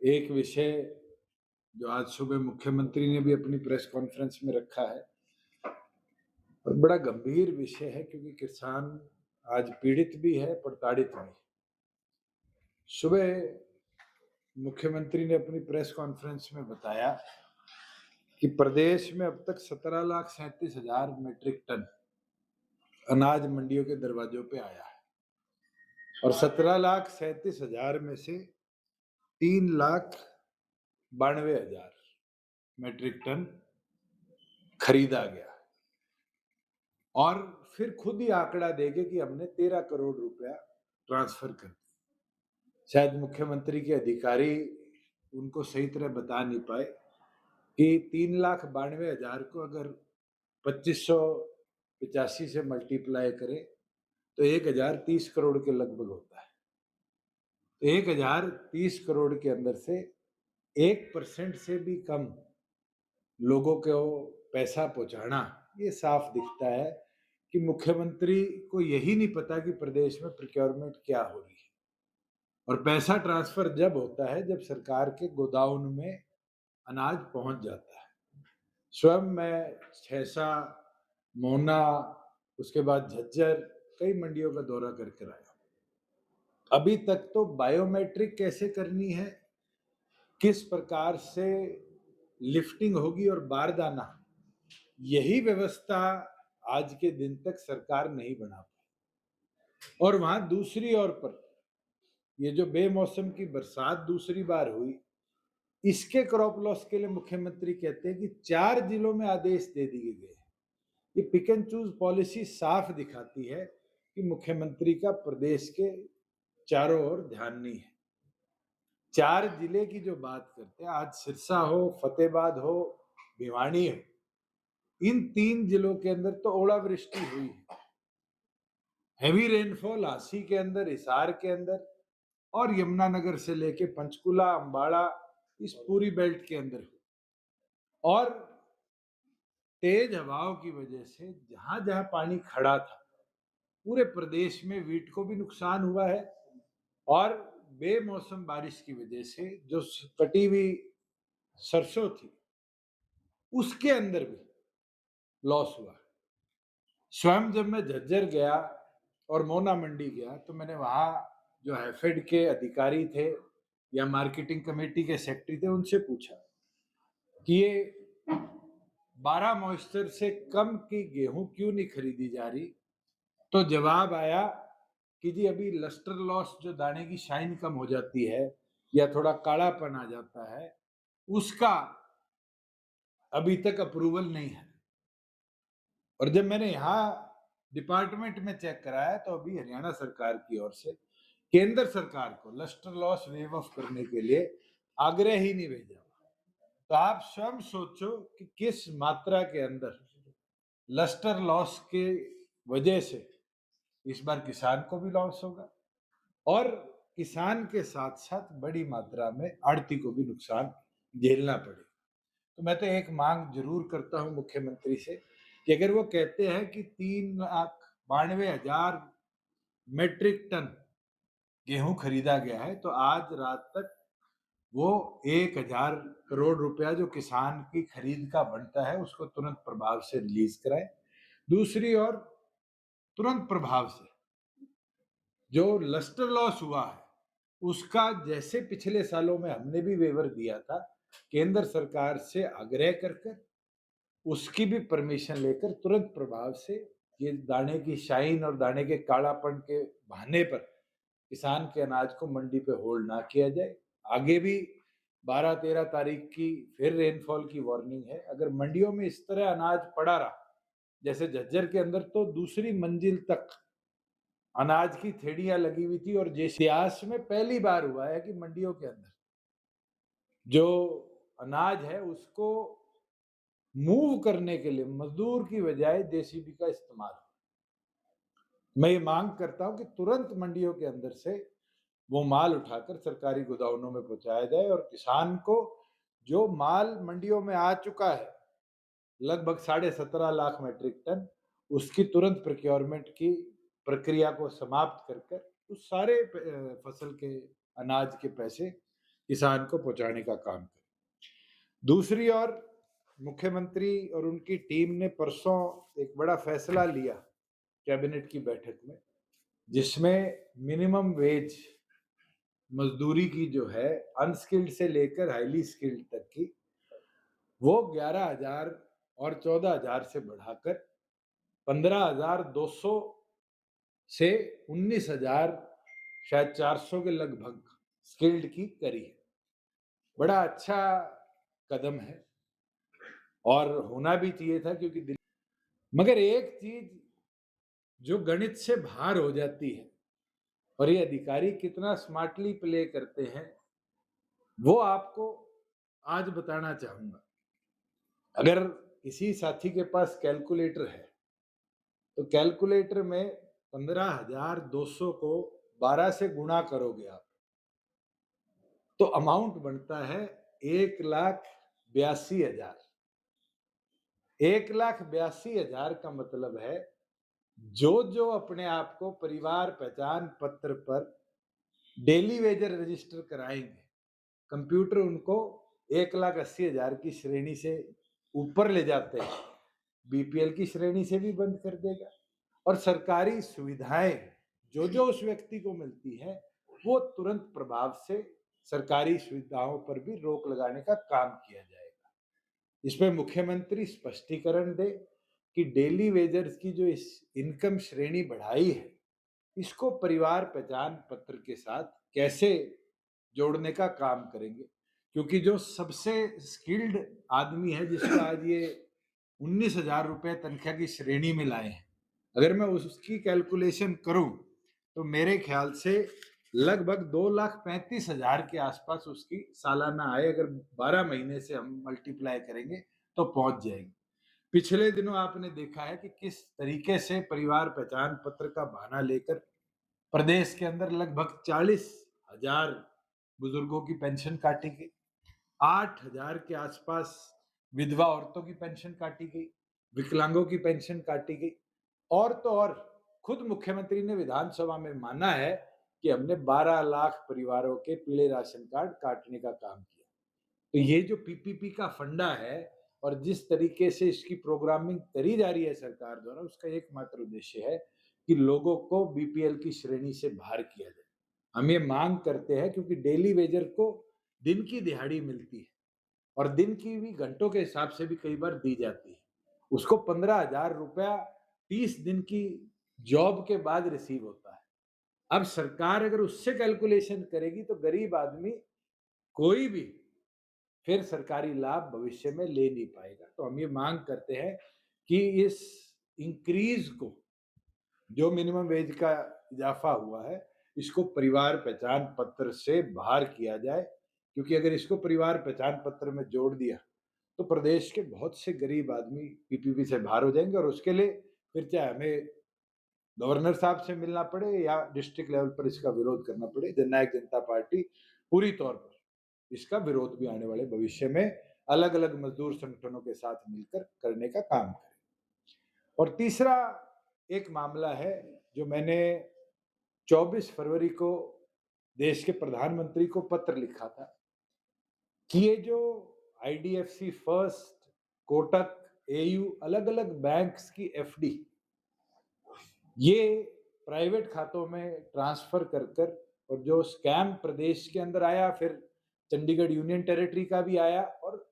एक विषय जो आज सुबह मुख्यमंत्री ने भी अपनी प्रेस कॉन्फ्रेंस में रखा है और बड़ा गंभीर विषय है, क्योंकि किसान आज पीड़ित भी है, प्रताड़ित भी है। सुबह मुख्यमंत्री ने अपनी प्रेस कॉन्फ्रेंस में बताया कि प्रदेश में अब तक 17,37,000 मीट्रिक टन अनाज मंडियों के दरवाजों पे आया है और 17,37,000 में से 3,92,000 मीट्रिक टन खरीदा गया और फिर खुद ही आंकड़ा देके कि हमने 13 करोड़ रुपया ट्रांसफर कर दिया। शायद मुख्यमंत्री के अधिकारी उनको सही तरह बता नहीं पाए कि 3,92,000 को अगर 2585 से मल्टीप्लाई करें तो 1,030 करोड़ के लगभग होता है। तो 1,030 करोड़ के अंदर से 1% से भी कम लोगों को पैसा पहुंचाना, ये साफ दिखता है कि मुख्यमंत्री को यही नहीं पता कि प्रदेश में प्रोक्योरमेंट क्या हो रही है। और पैसा ट्रांसफर जब होता है जब सरकार के गोदाउन में अनाज पहुंच जाता है। स्वयं मैं छैसा, मोना, उसके बाद झज्जर, कई मंडियों का दौरा करके आया। अभी तक तो बायोमेट्रिक कैसे करनी है, किस प्रकार से लिफ्टिंग होगी और बारदाना, यही व्यवस्था आज के दिन तक सरकार नहीं बना पाई। और वहां दूसरी ओर पर ये जो बेमौसम की बरसात दूसरी बार हुई, इसके क्रॉप लॉस के लिए मुख्यमंत्री कहते हैं कि 4 जिलों में आदेश दे दिए गए। ये पिक एंड चूज पॉलिसी साफ दिखाती है कि मुख्यमंत्री का प्रदेश के चारों ओर ध्यान नहीं है। 4 जिले की जो बात करते हैं, आज सिरसा हो, फतेहाबाद हो, भिवानी हो, इन 3 जिलों के अंदर तो ओलावृष्टि हुई है। हैवी रेनफॉल झांसी के अंदर, हिसार के अंदर और यमुनानगर से लेके पंचकुला, अंबाड़ा, इस पूरी बेल्ट के अंदर हुई। और तेज हवाओं की वजह से जहां जहां पानी खड़ा था, पूरे प्रदेश में वीट को भी नुकसान हुआ है और बेमौसम बारिश की वजह से जो कटी हुई सरसों थी उसके अंदर भी लॉस हुआ। स्वयं जब मैं झज्जर गया और मोना मंडी गया तो मैंने वहां जो हैफेड के अधिकारी थे या मार्केटिंग कमेटी के सेक्रेटरी थे, उनसे पूछा कि ये 12 मॉइस्चर से कम की गेहूं क्यों नहीं खरीदी जा रही। तो जवाब आया कि जी अभी लस्टर लॉस, जो दाने की शाइन कम हो जाती है या थोड़ा कालापन आ जाता है, उसका अभी तक अप्रूवल नहीं है। और जब मैंने यहाँ डिपार्टमेंट में चेक कराया तो अभी हरियाणा सरकार की ओर से केंद्र सरकार को लस्टर लॉस वेव ऑफ करने के लिए आग्रह ही नहीं भेजा। तो आप स्वयं सोचो कि किस मात्रा के अंदर लस्टर लॉस के वजह से इस बार किसान को भी लॉस होगा और किसान के साथ साथ बड़ी मात्रा में आड़ती को भी नुकसान झेलना पड़ेगा। तो मैं तो एक मांग जरूर करता हूं मुख्यमंत्री से कि अगर वो कहते हैं कि 3,92,000 मेट्रिक टन गेहूं खरीदा गया है, तो आज रात तक वो 1,000 करोड़ रुपया जो किसान की खरीद का बनता है उसको तुरंत प्रभाव से रिलीज कराए। दूसरी ओर तुरंत प्रभाव से जो लस्टर लॉस हुआ है उसका, जैसे पिछले सालों में हमने भी वेवर दिया था, केंद्र सरकार से आग्रह कर कर उसकी भी परमिशन लेकर तुरंत प्रभाव से ये दाने की शाइन और दाने के कालापन के बहाने पर किसान के अनाज को मंडी पे होल्ड ना किया जाए। आगे भी 12-13 तारीख की फिर रेनफॉल की वार्निंग है। अगर मंडियों में इस तरह अनाज पड़ा रहा, जैसे झज्जर के अंदर तो दूसरी मंजिल तक अनाज की थैलियां लगी हुई थी और जैसे इतिहास में पहली बार हुआ है कि मंडियों के अंदर जो अनाज है उसको मूव करने के लिए मजदूर की बजाय जेसीबी का इस्तेमाल। मैं ये मांग करता हूं कि तुरंत मंडियों के अंदर से वो माल उठाकर सरकारी गोदामों में पहुंचाया जाए और किसान को जो माल मंडियों में आ चुका है, लगभग 17.5 लाख मीट्रिक टन, उसकी तुरंत प्रोक्योरमेंट की प्रक्रिया को समाप्त कर कर उस सारे फसल के अनाज के पैसे किसान को पहुंचाने का काम करें। दूसरी ओर मुख्यमंत्री और उनकी टीम ने परसों एक बड़ा फैसला लिया कैबिनेट की बैठक में, जिसमें मिनिमम वेज मजदूरी की जो है अनस्किल्ड से लेकर हाईली स्किल्ड तक की, वो 11,000 और 14,000 से बढ़ाकर 15,200 से 19,000 शायद 400 के लगभग स्किल्ड की करी है। बड़ा अच्छा कदम है और होना भी चाहिए था, क्योंकि मगर एक चीज जो गणित से बाहर हो जाती है और ये अधिकारी कितना स्मार्टली प्ले करते हैं, वो आपको आज बताना चाहूंगा। अगर किसी साथी के पास कैलकुलेटर है तो कैलकुलेटर में 15,200 को 12 से गुणा करोगे आप, तो अमाउंट बनता है 1,82,000। 1,82,000 का मतलब है जो जो अपने आप को परिवार पहचान पत्र पर डेली वेजर रजिस्टर कराएंगे, कंप्यूटर उनको 1,80,000 की श्रेणी से ऊपर ले जाते हैं, बीपीएल की श्रेणी से भी बंद कर देगा। और सरकारी सुविधाएं जो जो उस व्यक्ति को मिलती है, वो तुरंत प्रभाव से सरकारी सुविधाओं पर भी रोक लगाने का काम किया जाएगा। इसमें मुख्यमंत्री स्पष्टीकरण दे कि डेली वेजर्स की जो इस इनकम श्रेणी बढ़ाई है, इसको परिवार पहचान पत्र के साथ कैसे जोड़ने का काम करेंगे। क्योंकि जो सबसे स्किल्ड आदमी है, जिसको आज ये 19,000 रुपए तनख्वाह की श्रेणी में लाए हैं, अगर मैं उसकी कैलकुलेशन करूं तो मेरे ख्याल से लगभग 2,35,000 के आसपास उसकी सालाना आय अगर 12 महीने से हम मल्टीप्लाई करेंगे तो पहुंच जाएगी। पिछले दिनों आपने देखा है कि किस तरीके से परिवार पहचान पत्र का बहाना लेकर प्रदेश के अंदर लगभग 40,000 बुजुर्गों की पेंशन काटी गई, 8,000 के आसपास विधवा औरतों की पेंशन काटी गई, विकलांगों की पेंशन काटी गई। और तो और खुद मुख्यमंत्री ने विधानसभा में माना है कि हमने 12 लाख परिवारों के पीले राशन कार्ड काटने का काम किया। तो ये जो पीपीपी का फंडा है और जिस तरीके से इसकी प्रोग्रामिंग करी जा रही है सरकार द्वारा, उसका एकमात्र उद्देश्य है कि लोगों को बीपीएल की श्रेणी से बाहर किया जाए। हम ये मांग करते हैं क्योंकि डेली वेजर को दिन की दिहाड़ी मिलती है और दिन की भी घंटों के हिसाब से भी कई बार दी जाती है। उसको 15,000 रुपया 30 दिन की जॉब के बाद रिसीव होता है। अब सरकार अगर उससे कैलकुलेशन करेगी तो गरीब आदमी कोई भी फिर सरकारी लाभ भविष्य में ले नहीं पाएगा। तो हम ये मांग करते हैं कि इस इंक्रीज को, जो मिनिमम वेज का इजाफा हुआ है, इसको परिवार पहचान पत्र से बाहर किया जाए। क्योंकि अगर इसको परिवार पहचान पत्र में जोड़ दिया तो प्रदेश के बहुत से गरीब आदमी पीपीपी से बाहर हो जाएंगे और उसके लिए फिर चाहे हमें गवर्नर साहब से मिलना पड़े या डिस्ट्रिक्ट लेवल पर इसका विरोध करना पड़े, जननायक जनता पार्टी पूरी तौर पर इसका विरोध भी आने वाले भविष्य में अलग अलग मजदूर संगठनों के साथ मिलकर करने का काम करे। और तीसरा एक मामला है जो मैंने 24 फरवरी को देश के प्रधानमंत्री को पत्र लिखा था कि ये जो आईडीएफसी फर्स्ट, कोटक, एयू, अलग अलग बैंक्स की एफडी ये प्राइवेट खातों में ट्रांसफर कर कर, और जो स्कैम प्रदेश के अंदर आया, फिर चंडीगढ़ यूनियन टेरिटरी का भी आया, और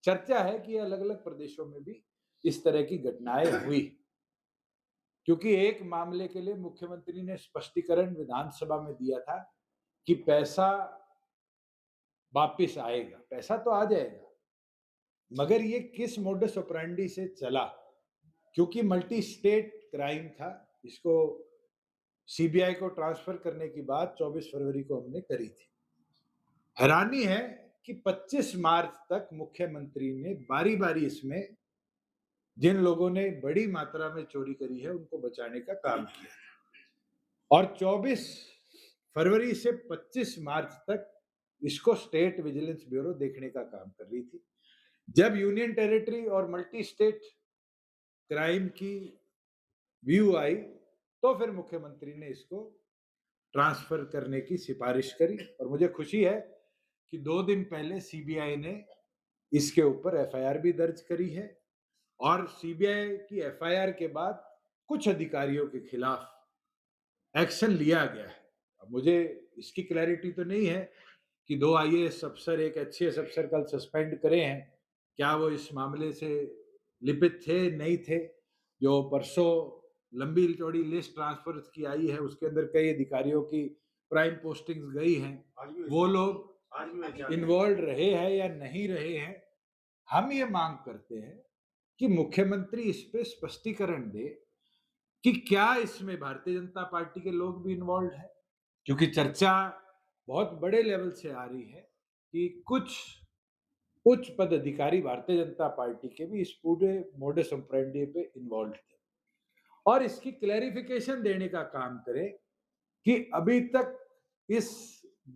चर्चा है कि अलग अलग प्रदेशों में भी इस तरह की घटनाएं हुई। क्योंकि एक मामले के लिए मुख्यमंत्री ने स्पष्टीकरण विधानसभा में दिया था कि पैसा वापिस आएगा, पैसा तो आ जाएगा, मगर ये किस मोडस ऑपरेंडी से चला, क्योंकि मल्टी स्टेट क्राइम था, इसको सीबीआई को ट्रांसफर करने की बात 24 फरवरी को हमने करी थी। हैरानी है कि 25 मार्च तक मुख्यमंत्री ने बारी बारी इसमें जिन लोगों ने बड़ी मात्रा में चोरी करी है उनको बचाने का काम किया, और 24 फरवरी से 25 मार्च तक इसको स्टेट विजिलेंस ब्यूरो देखने का काम कर रही थी। जब यूनियन टेरिटरी और मल्टी स्टेट क्राइम की व्यू आई तो फिर मुख्यमंत्री ने इसको ट्रांसफर करने की सिफारिश करी, और मुझे खुशी है कि 2 दिन पहले सीबीआई ने इसके ऊपर एफआईआर भी दर्ज करी है और सीबीआई की एफआईआर के बाद कुछ अधिकारियों के खिलाफ एक्शन लिया गया है। अब मुझे इसकी क्लैरिटी तो नहीं है कि 2 आईएएस अफसर, एक एचसीएस अफसर कल सस्पेंड करे हैं। क्या वो इस मामले से लिपित थे, नहीं थे? जो परसों लंबी-चौड़ी लिस्ट ट्रांसफर की आई है, उसके अंदर कई अधिकारियों की प्राइम पोस्टिंग्स गई हैं। वो लोग इन्वॉल्व रहे हैं या नहीं रहे हैं? हम ये मांग करते हैं कि मुख्यमंत्री इस पे स्पष्टीकरण दे कि क्या इसमें भारतीय जनता पार्टी के लोग भी इन्वॉल्व हैं? क्योंकि चर्चा बहुत बड़े लेवल से आ रही है कि कुछ उच्च पदाधिकारी भारतीय जनता पार्टी के भी इस पूरे मोडस ऑपरेंडी पे इन्वॉल्व थे और इसकी क्लैरिफिकेशन देने का काम करे कि अभी तक इस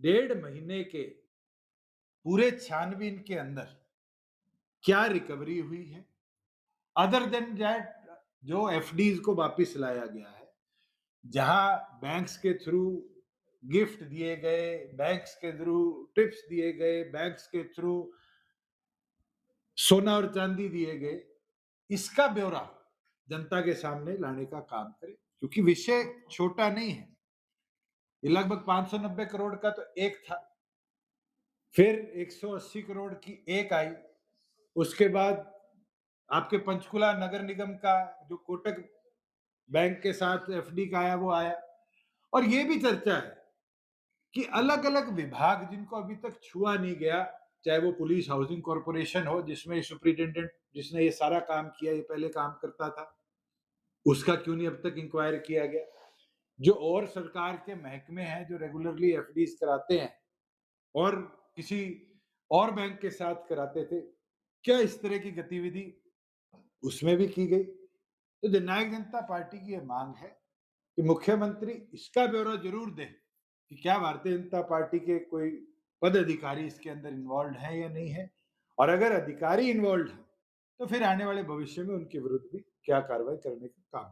1.5 महीने के पूरे छानबीन के अंदर क्या रिकवरी हुई है, अदर देन दैट जो एफडीज को वापिस लाया गया है, जहां बैंक्स के थ्रू गिफ्ट दिए गए, बैंक्स के थ्रू टिप्स दिए गए, बैंक्स के थ्रू सोना और चांदी दिए गए, इसका ब्यौरा जनता के सामने लाने का काम करे, क्योंकि विषय छोटा नहीं है। ये लगभग 590 करोड़ का तो एक था, फिर 180 करोड़ की एक आई, उसके बाद आपके पंचकुला नगर निगम का जो कोटक बैंक के साथ एफडी का आया वो आया। और ये भी चर्चा है कि अलग अलग विभाग जिनको अभी तक छुआ नहीं गया, चाहे वो पुलिस हाउसिंग कॉर्पोरेशन हो जिसमें सुप्रिंटेंडेंट जिसने ये सारा काम किया, ये पहले काम करता था, उसका क्यों नहीं अब तक इंक्वायर किया गया? जो और सरकार के महकमे हैं जो रेगुलरली एफडीज कराते हैं और किसी और बैंक के साथ कराते थे, क्या इस तरह की गतिविधि उसमें भी की गई? तो जननायक जनता पार्टी की यह मांग है कि मुख्यमंत्री इसका ब्यौरा जरूर दे कि क्या भारतीय जनता पार्टी के कोई पद अधिकारी इसके अंदर इन्वॉल्व है या नहीं है, और अगर अधिकारी इन्वॉल्व है तो फिर आने वाले भविष्य में उनके विरुद्ध भी क्या कार्रवाई करने का काम